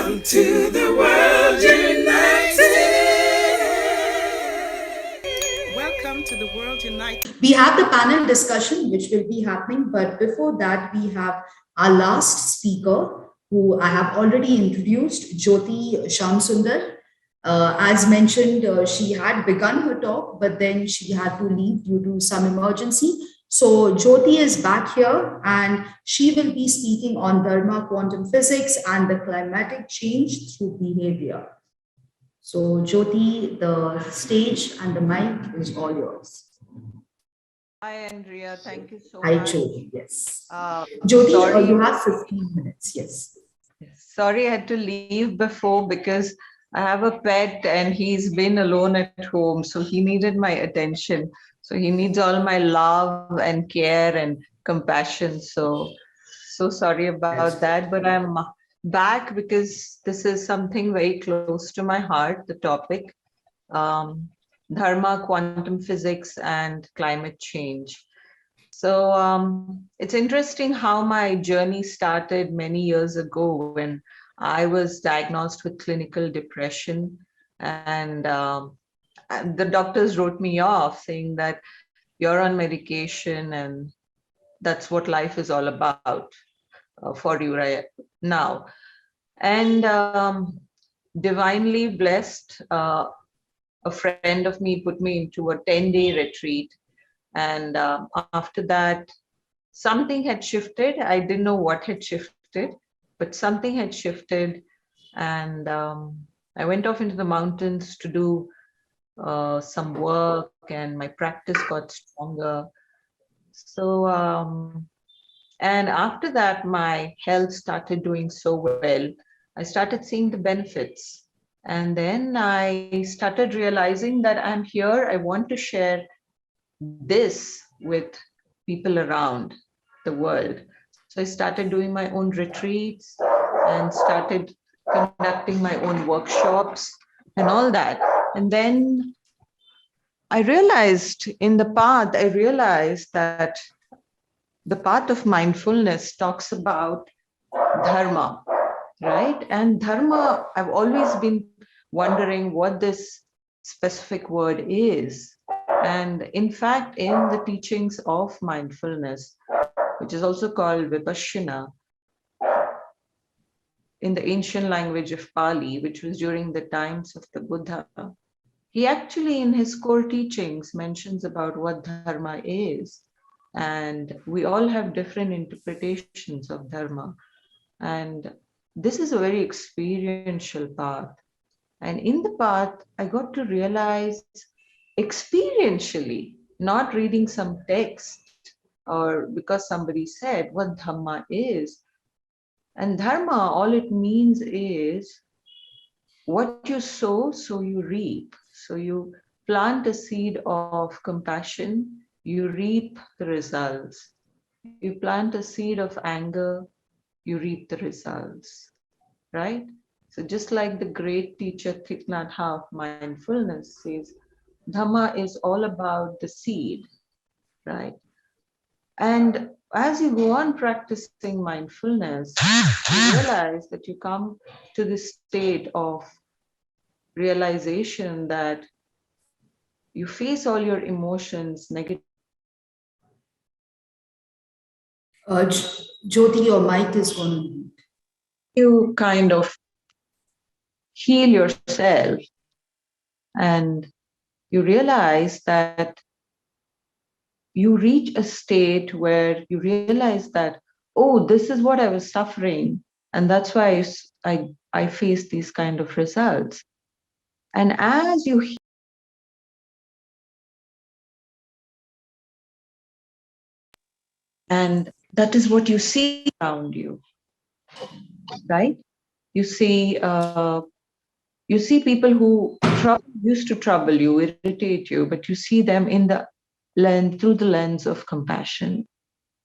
Welcome to the World United. Welcome to the World United. We have the panel discussion, which will be happening. But before that, we have our last speaker, who I have already introduced, Jyothi Shyamsunder. As mentioned, she had begun her talk, but then she had to leave due to some emergency. So Jyothi is back here, and she will be speaking on Dharma, quantum physics, and the climatic change through behavior. So Jyothi, the stage and the mic is all yours. Hi, Andrea. Thank you so Hi, much. Jyothi. Yes. Jyothi, you have 15 minutes. Yes. Sorry, I had to leave before because I have a pet and he's been alone at home. So he needed my attention. So he needs all my love and care and compassion. So sorry about that. But I'm back because this is something very close to my heart, the topic. Dharma, quantum physics, and climate change. So it's interesting how my journey started many years ago when I was diagnosed with clinical depression, and the doctors wrote me off saying that you're on medication and that's what life is all about for you right now. And divinely blessed, a friend of me put me into a 10-day retreat. And after that, something had shifted. I didn't know what had shifted, but something had shifted. And I went off into the mountains to do some work, and my practice got stronger. So, and after that, my health started doing so well. I started seeing the benefits. And then I started realizing that I'm here. I want to share this with people around the world. So I started doing my own retreats and started conducting my own workshops and all that. And then I realized in the path, that the path of mindfulness talks about dharma, right? And dharma, I've always been wondering what this specific word is. And in fact, in the teachings of mindfulness, which is also called Vipassana, in the ancient language of Pali, which was during the times of the Buddha, he actually in his core teachings mentions about what dharma is. And we all have different interpretations of dharma. And this is a very experiential path. And in the path, I got to realize experientially, not reading some text or because somebody said what Dhamma is. And Dharma, all it means is what you sow, so you reap. So you plant a seed of compassion, you reap the results. You plant a seed of anger, you reap the results, right? So just like the great teacher Thich Nhat Hanh of mindfulness says, Dhamma is all about the seed, right? And as you go on practicing mindfulness, you realize that you come to this state of realization that you face all your emotions, negative. Jyothi, your mic is going to mute. You kind of heal yourself and you realize that you reach a state where you realize that, oh, this is what I was suffering. And that's why I face these kind of results. And as you heal, and that is what you see around you, right? You see people who used to trouble you, irritate you, but you see them in the lens, through the lens of compassion,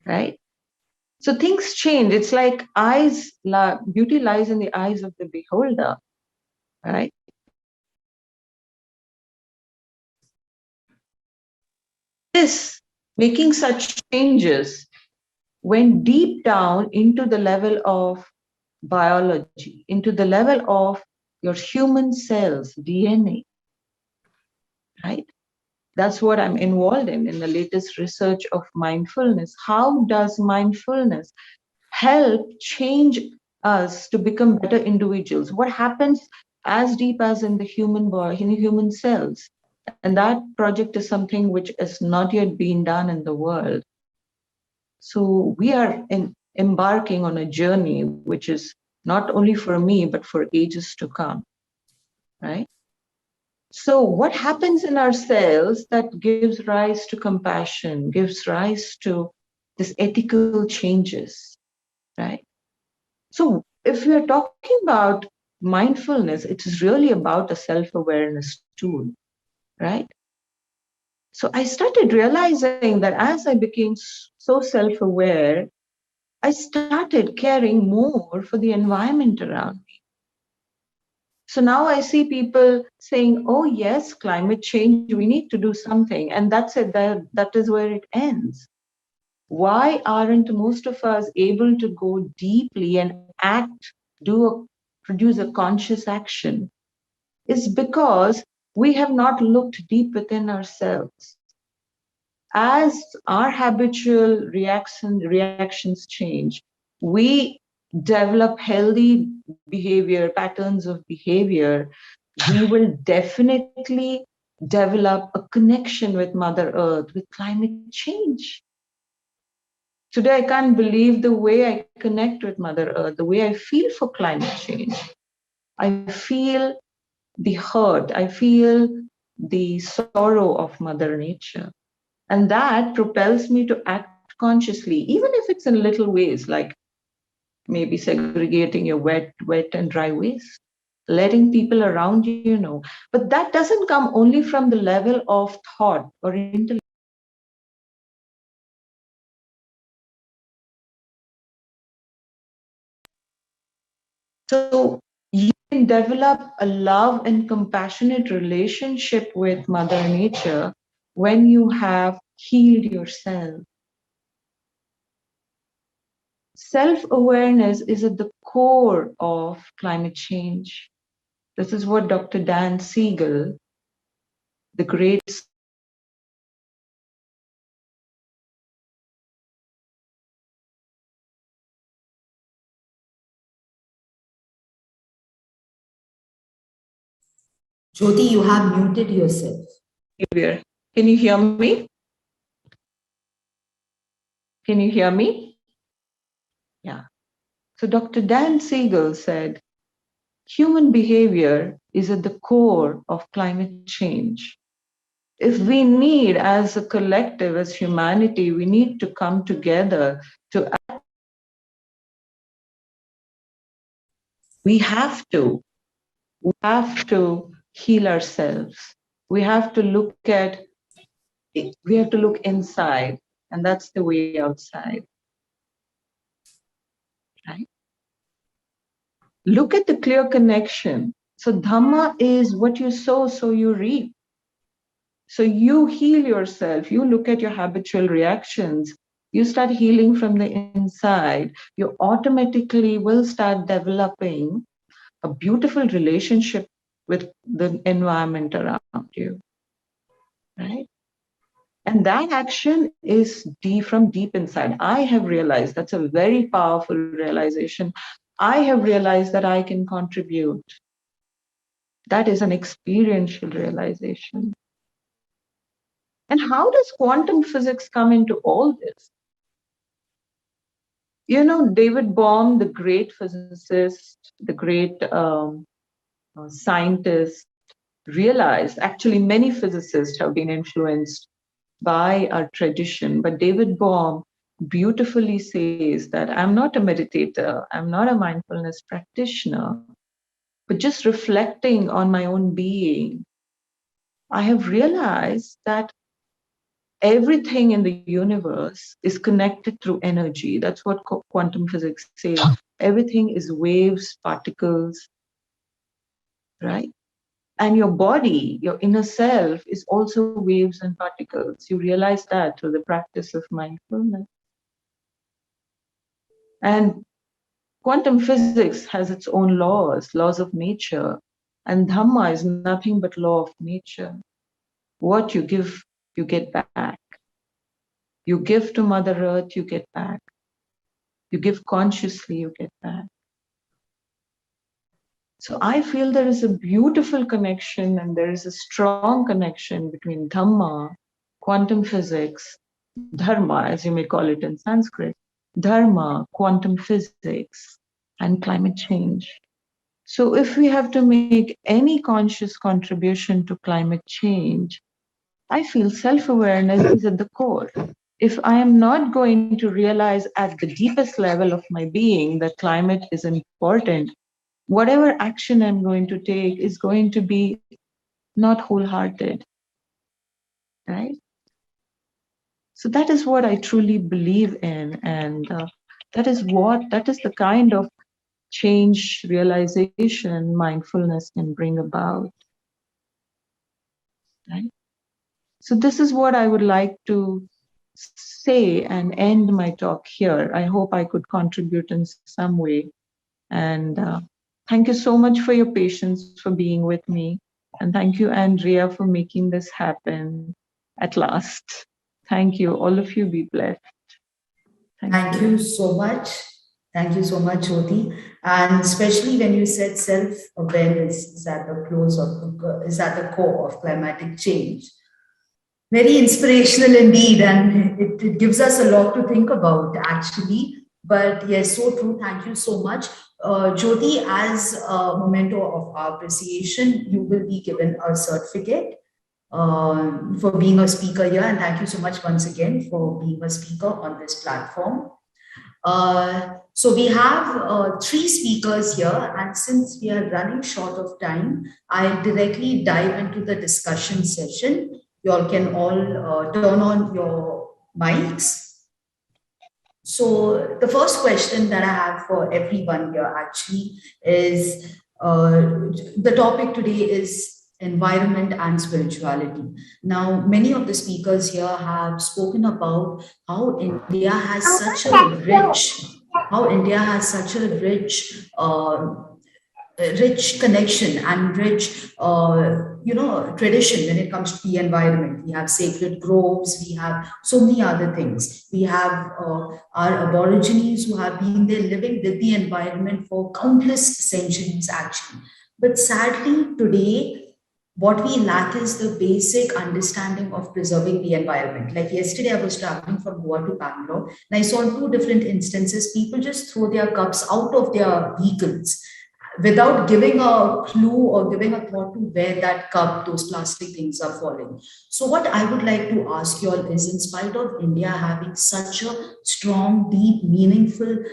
right? So things change. It's like beauty lies in the eyes of the beholder, right? This making such changes went deep down into the level of biology, into the level of your human cells, DNA, right? That's what I'm involved in the latest research of mindfulness. How does mindfulness help change us to become better individuals? What happens as deep as in the human body, in the human cells? And that project is something which has not yet been done in the world. So we are embarking on a journey which is not only for me, but for ages to come, right? So what happens in our cells that gives rise to compassion, gives rise to this ethical changes, right? So if we are talking about mindfulness, it is really about a self-awareness tool, right? So I started realizing that as I became so self-aware, I started caring more for the environment around me. So now I see people saying, oh, yes, climate change, we need to do something. And that's it, that is where it ends. Why aren't most of us able to go deeply and act, produce a conscious action? It's because we have not looked deep within ourselves. As our habitual reactions change, we develop healthy behavior, patterns of behavior, we will definitely develop a connection with Mother Earth, with climate change. Today, I can't believe the way I connect with Mother Earth, the way I feel for climate change. I feel the hurt, I feel the sorrow of Mother Nature. And that propels me to act consciously, even if it's in little ways, like maybe segregating your wet and dry waste, letting people around you know. But that doesn't come only from the level of thought or intellect. So you can develop a love and compassionate relationship with Mother Nature when you have healed yourself. Self-awareness is at the core of climate change. This is what Dr. Dan Siegel, the great Jyoti, you have muted yourself. savior. Can you hear me? Can you hear me? Yeah. So Dr. Dan Siegel said, human behavior is at the core of climate change. If we need, as a collective, as humanity, we need to come together to act. We have to heal ourselves. We have to look inside, and that's the way outside, right? Look at the clear connection. So Dharma is what you sow, so you reap. So you heal yourself, you look at your habitual reactions, you start healing from the inside, you automatically will start developing a beautiful relationship with the environment around you, right? And that action is deep from deep inside. I have realized that's a very powerful realization. I have realized that I can contribute. That is an experiential realization. And how does quantum physics come into all this? You know, David Bohm, the great physicist, the great scientist, realized, actually many physicists have been influenced by our tradition, but David Bohm beautifully says that I'm not a meditator, I'm not a mindfulness practitioner, but just reflecting on my own being, I have realized that everything in the universe is connected through energy. That's what quantum physics says. Everything is waves, particles, right? And your body, your inner self, is also waves and particles. You realize that through the practice of mindfulness. And Quantum physics has its own laws, laws of nature, and Dharma is nothing but law of nature. What you give, you get back. You give to Mother Earth, you get back. You give consciously, you get back. So I feel there is a beautiful connection and there is a strong connection between Dhamma, quantum physics, Dharma, as you may call it in Sanskrit, Dharma, quantum physics, and climate change. So if we have to make any conscious contribution to climate change, I feel self-awareness is at the core. If I am not going to realize at the deepest level of my being that climate is important, whatever action I'm going to take is going to be not wholehearted, right? So that is what I truly believe in, and that is the kind of change, realization, mindfulness can bring about, right? So this is what I would like to say and end my talk here. I hope I could contribute in some way. And thank you so much for your patience, for being with me. And thank you, Andrea, for making this happen at last. Thank you. All of you be blessed. Thank you so much. Thank you so much, Jyothi. And especially when you said self-awareness is at the is at the core of climatic change. Very inspirational indeed, and it gives us a lot to think about actually. But yes, so true. Thank you so much. Jyoti, as a memento of our appreciation, you will be given a certificate for being a speaker here. And thank you so much once again for being a speaker on this platform. So we have three speakers here, and since we are running short of time, I'll directly dive into the discussion session. You all can all turn on your mics. So the first question that I have for everyone here actually is the topic today is environment and spirituality. Now, many of the speakers here have spoken about how India has such a rich rich connection and rich tradition when it comes to the environment. We have sacred groves, we have so many other things. We have our aborigines who have been there living with the environment for countless centuries actually. But sadly today what we lack is the basic understanding of preserving the environment. Like yesterday, I was traveling from Goa to Bangalore, and I saw two different instances. People just throw their cups out of their vehicles without giving a clue or giving a thought to where that cup, those plastic things are falling. So, what I would like to ask you all is, in spite of India having such a strong, deep, meaningful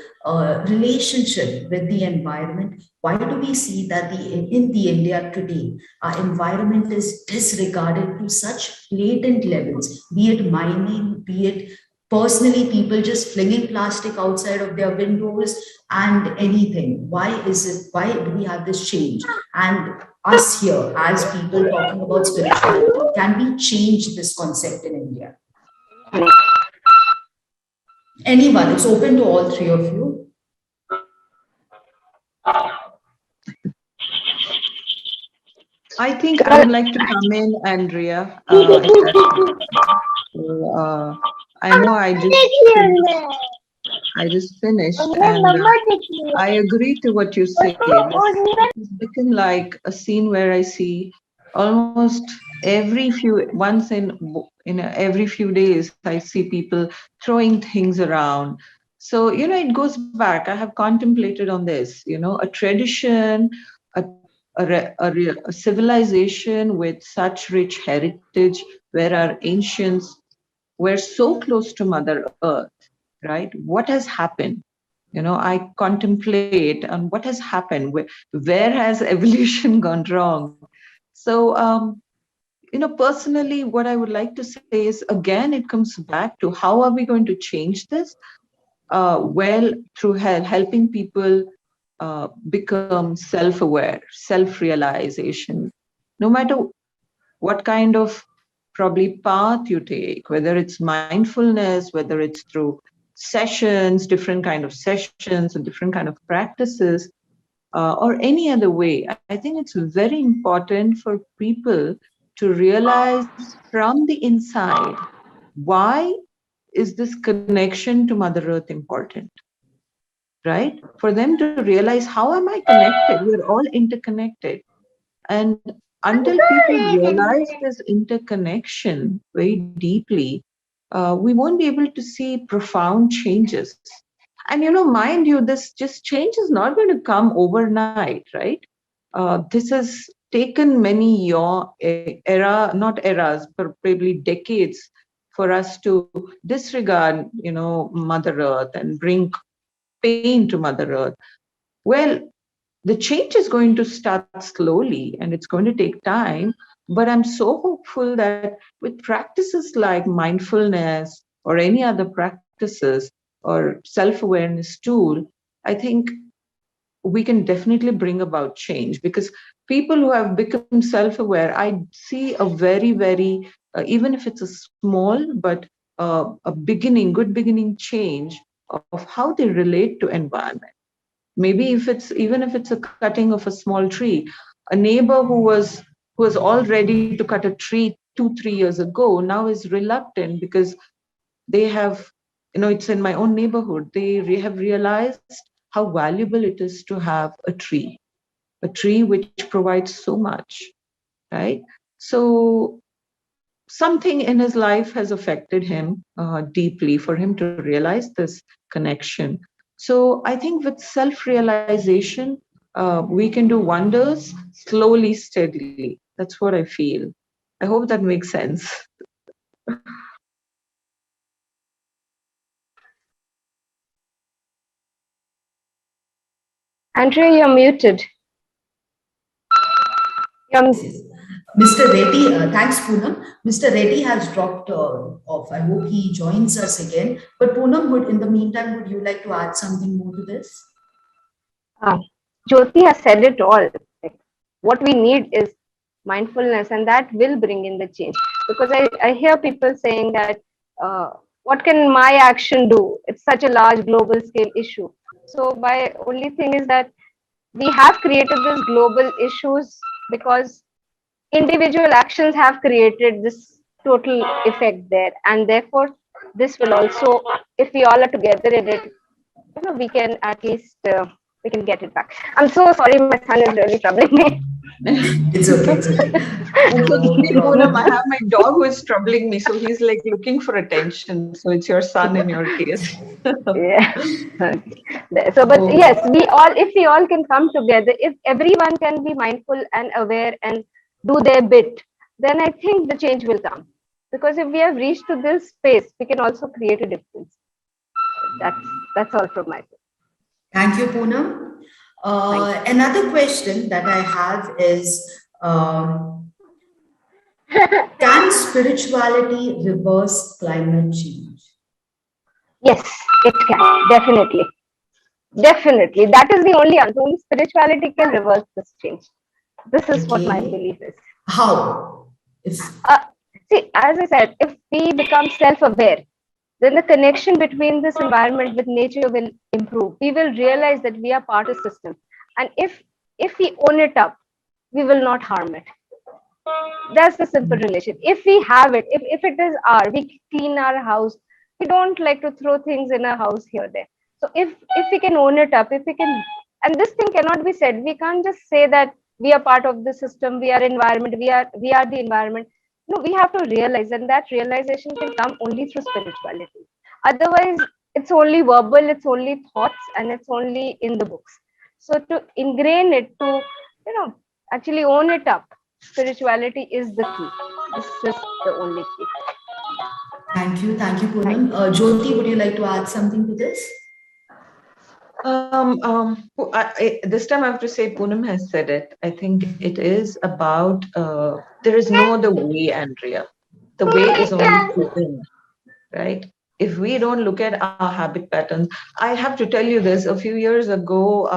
relationship with the environment, why do we see that in the India today, our environment is disregarded to such blatant levels, be it mining, be it personally people just flinging plastic outside of their windows and anything? Why do we have this change? And us here as people talking about spirituality, can we change this concept in India? Anyone, it's open to all three of you. I think I would like to come in, Andrea. I know I just finished, and I agree to what you say. It's become like a scene where I see almost every few days I see people throwing things around. So it goes back. I have contemplated on this. A tradition, a civilization with such rich heritage, where our ancients were so close to Mother Earth, right? What has happened? I contemplate on what has happened. Where has evolution gone wrong? So, personally, what I would like to say is, again, it comes back to how are we going to change this? Well, through helping people become self-aware, self-realization, no matter what kind of probably path you take, whether it's mindfulness, whether it's through sessions, different kind of sessions and different kind of practices, or any other way. I think it's very important for people to realize from the inside, why is this connection to Mother Earth important, right? For them to realize, how am I connected? We're all interconnected. And until people realize this interconnection very deeply, we won't be able to see profound changes. And mind you, this just change is not going to come overnight, right? This has taken many not eras, but probably decades for us to disregard, Mother Earth and bring pain to Mother Earth. Well, the change is going to start slowly and it's going to take time. But I'm so hopeful that with practices like mindfulness or any other practices or self-awareness tool, I think we can definitely bring about change, because people who have become self-aware, I see a very, very, even if it's a small, but a good beginning change of how they relate to environment. Maybe even if it's a cutting of a small tree, a neighbor who was all ready to cut a tree 2-3 years ago now is reluctant because they have, it's in my own neighborhood. They have realized how valuable it is to have a tree which provides so much, right? So something in his life has affected him deeply for him to realize this connection. So I think with self-realization, we can do wonders slowly, steadily. That's what I feel. I hope that makes sense. Andrea, you're muted. Yes, yes. Mr. Reddy, thanks, Poonam. Mr. Reddy has dropped off. I hope he joins us again. But Poonam, in the meantime, would you like to add something more to this? Jyothi has said it all. Like, what we need is mindfulness, and that will bring in the change. Because I hear people saying that, what can my action do? It's such a large global scale issue. So my only thing is that we have created these global issues because individual actions have created this total effect there, and therefore this will also, if we all are together in it, we can at least we can get it back. I'm so sorry, my son is really troubling me. It's okay, it's okay. It's No okay, Poonam. I problem. have my dog who is troubling me, so he's like looking for attention. So it's your son in your case. Yeah. Okay. So, but Okay. yes, if we all can come together, if everyone can be mindful and aware and do their bit, then I think the change will come. Because if we have reached to this space, we can also create a difference. That's all from my side. Thank you, Poonam. Thank you. Another question that I have is, can spirituality reverse climate change? Yes, it can definitely. Definitely. That is the only answer. Only spirituality can reverse this change. This is what my Okay. belief is. How? If Uh, See, as I said, if we become self aware, then the connection between this environment with nature will improve. We will realize that we are part of the system. And if we own it up, we will not harm it. That's the simple relation. If we have it, if it is we clean our house. We don't like to throw things in our house here there. So if we can own it up, if we can, and this thing cannot be said. We can't just say that we are part of the system, we are environment, we are the environment. No, we have to realize, and that realization can come only through spirituality. Otherwise, it's only verbal, it's only thoughts, and it's only in the books. So to ingrain it, to actually own it up, spirituality is the key. This is the only key. thank you, Thank Poonam. you. Jyoti, would you like to add something to this? This time I have to say Poonam has said it. I think it is about, there is no other way, Andrea. The way is only within, right? If we don't look at our habit patterns, I have to tell you this. A few years ago,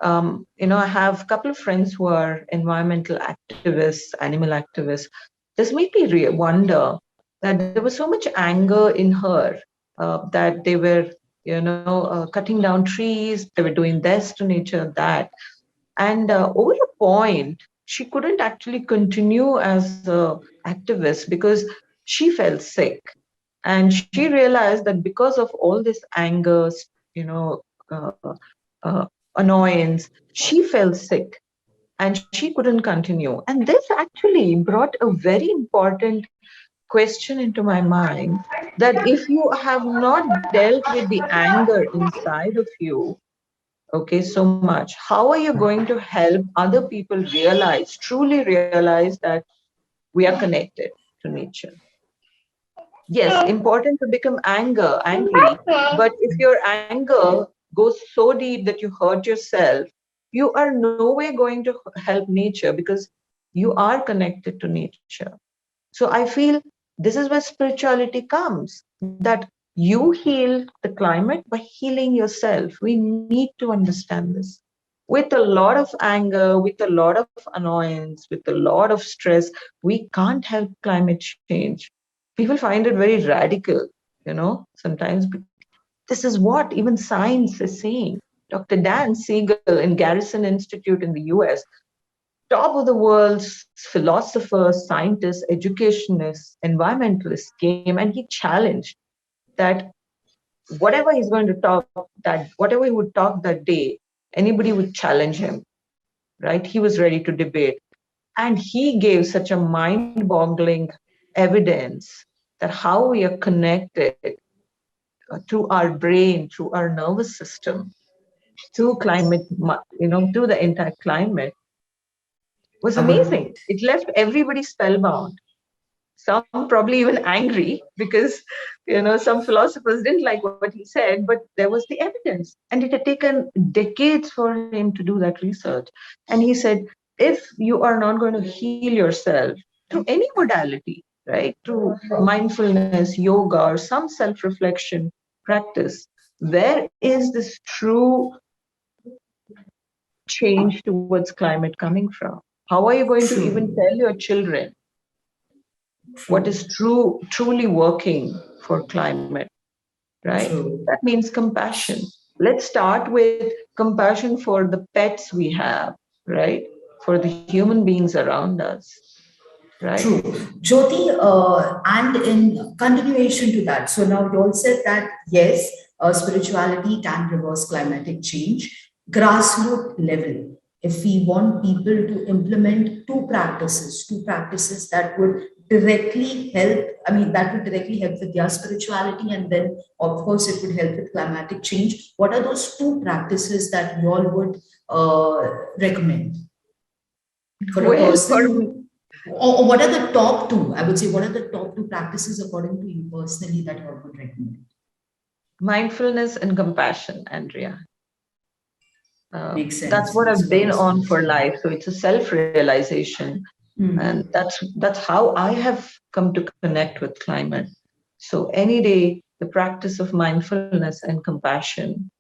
I have a couple of friends who are environmental activists, animal activists. This made me wonder that there was so much anger in her that they were, cutting down trees, they were doing this to nature, that. And over a point, she couldn't actually continue as an activist because she fell sick. And she realized that because of all this anger, you know, uh, uh, annoyance, she fell sick and she couldn't continue. And this actually brought a very important question into my mind, that if you have not dealt with the anger inside of you, okay, so much, how are you going to help other people realize, truly realize, that we are connected to nature? Yes, important to become angry, but if your anger goes so deep that you hurt yourself, you are no way going to help nature, because you are connected to nature. So I feel this is where spirituality comes, that you heal the climate by healing yourself. We need to understand this. With a lot of anger, with a lot of annoyance, with a lot of stress, we can't help climate change. People find it very radical, sometimes. This is what even science is saying. Dr. Dan Siegel in Garrison Institute in the US, top of the world's philosophers, scientists, educationists, environmentalists came and he challenged that whatever he's going to talk, that whatever he would talk that day, anybody would challenge him, right? He was ready to debate. And he gave such a mind-boggling evidence that how we are connected through our brain, through our nervous system, to climate, to the entire climate, was I would amazing. It left everybody spellbound. Some probably even angry because, some philosophers didn't like what he said, but there was the evidence. And it had taken decades for him to do that research. And he said, if you are not going to heal yourself through any modality, right, through mindfulness, yoga, or some self-reflection practice, where is this true change towards climate coming from? How are you going to even true, tell your children what is true, truly working for climate, right? true. That means compassion. Let's start with compassion for the pets we have, right? For the human beings around us, right? True. Jyoti, and in continuation to that, so now you all said that yes, spirituality can reverse climatic change, grassroots level. If we want people to implement two practices that would directly help, I mean, that would directly help with their spirituality, and then, of course, it would help with climatic change. What are those two practices that you all would recommend for a Well, for person? Or what are the top two? I would say, what are the top two practices according to you personally that you would recommend? mindfulness and compassion, Andrea. Makes That's sense. what Makes I've been perfect on sense. for life. So it's a self-realization, and Hmm. that's how I have come to connect with climate. So any day, the practice of mindfulness and compassion,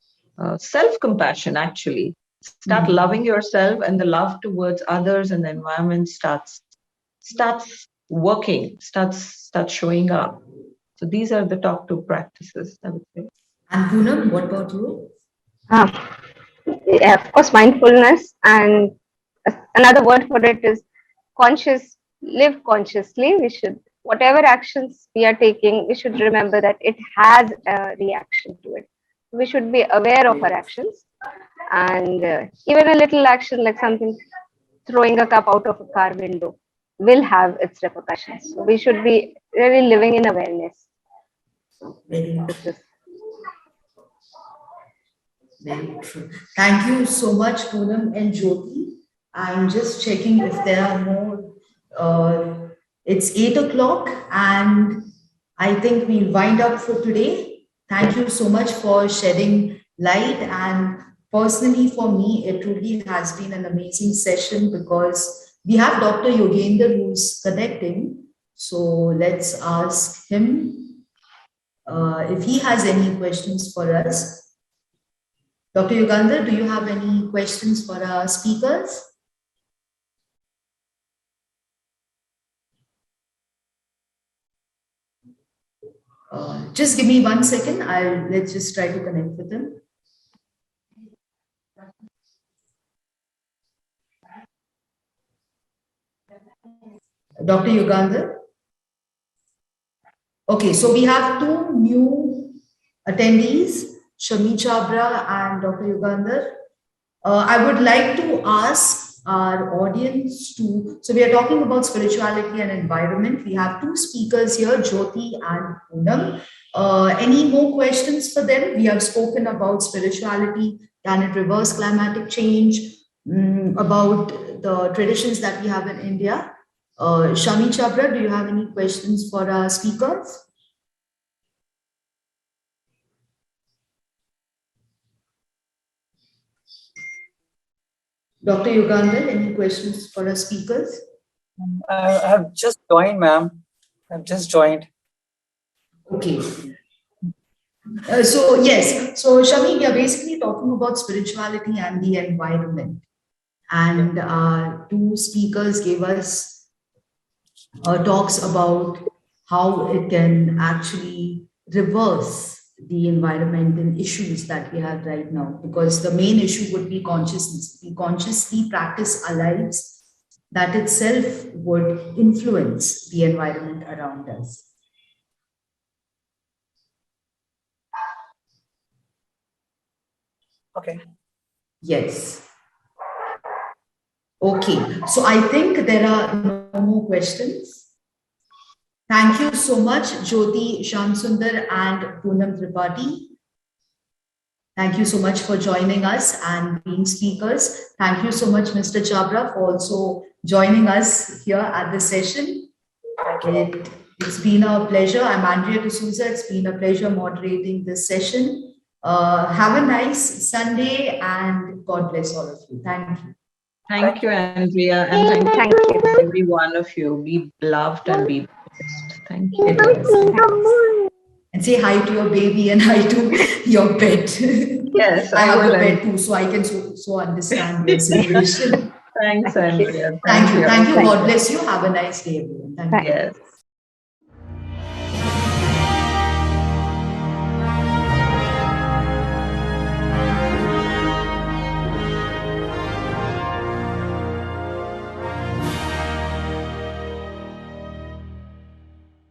self-compassion, actually, start loving Hmm. yourself, and the love towards others and the environment starts working, starts showing up. So these are the top two practices, I would say. And Poonam, what about you? Um, yeah, of course, mindfulness, and another word for it is conscious. Live consciously. We should, whatever actions we are taking, we should remember that it has a reaction to it. We should be aware of our actions, and even a little action like something, throwing a cup out of a car window, will have its repercussions. So we should be really living in awareness. So Very this true. is Very true. Thank you so much, Poonam and Jyoti. I'm just checking if there are more. It's 8 o'clock, and I think we'll wind up for today. Thank you so much for shedding light. And personally, for me, it truly has been an amazing session because we have Dr. Yugandhar who's connecting. So let's ask him if he has any questions for us. Dr. Yugandhar, do you have any questions for our speakers? Just give me 1 second. Let's just try to connect with him. Dr. Yugandhar. Okay, so we have two new attendees, Shami Chabra and Dr. Yugandhar. I would like to ask our audience to, so we are talking about spirituality and environment. We have two speakers here, Jyothi and Poonam. Any more questions for them? We have spoken about spirituality, can it reverse climatic change, about the traditions that we have in India. Shami Chabra, do you have any questions for our speakers? Dr. Yugandhar, any questions for our speakers? I have just joined, ma'am. I've just joined. Okay. So yes, so Shami, we are basically talking about spirituality and the environment. And two speakers gave us talks about how it can actually reverse the environmental issues that we have right now, because the main issue would be consciousness. We consciously practice our lives, that itself would influence the environment around us. Okay. Yes. Okay, so I think there are no more questions. Thank you so much, Jyothi, Shyamsunder, and Poonam Tripathi. Thank you so much for joining us and being speakers. Thank you so much, Mr. Chabra, for also joining us here at the session. It's been a pleasure. I'm Andrea D'Souza. It's been a pleasure moderating this session. Have a nice Sunday and God bless all of you. Thank you. Thank you, Andrea, and thank you, every one of you. Be loved and be blessed. Thank you. And say hi to your baby and hi to your pet. Yes, I have will. a pet too, so I can so understand your situation. Thanks, Andrea. Thank you. Thank you. God bless you. Have a nice day, everyone. Thank you. Yes.